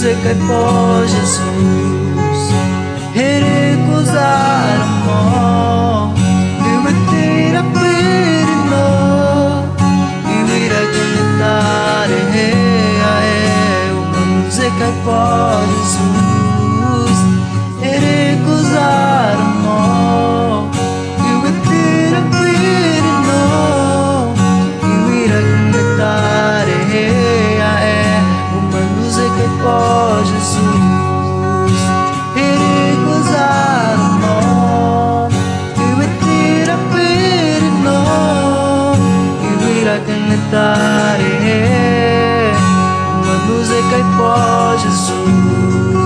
música e pó Jesus, recusar amor, eu ter a perno, eu ir a cantar uma música e pó Jesus, recusar amor, eu ter a perno, eu ir a cantar uma música e pó Jesus, recusar amor, eu ter a perno, eu ir a cantar uma música e pó Jesus.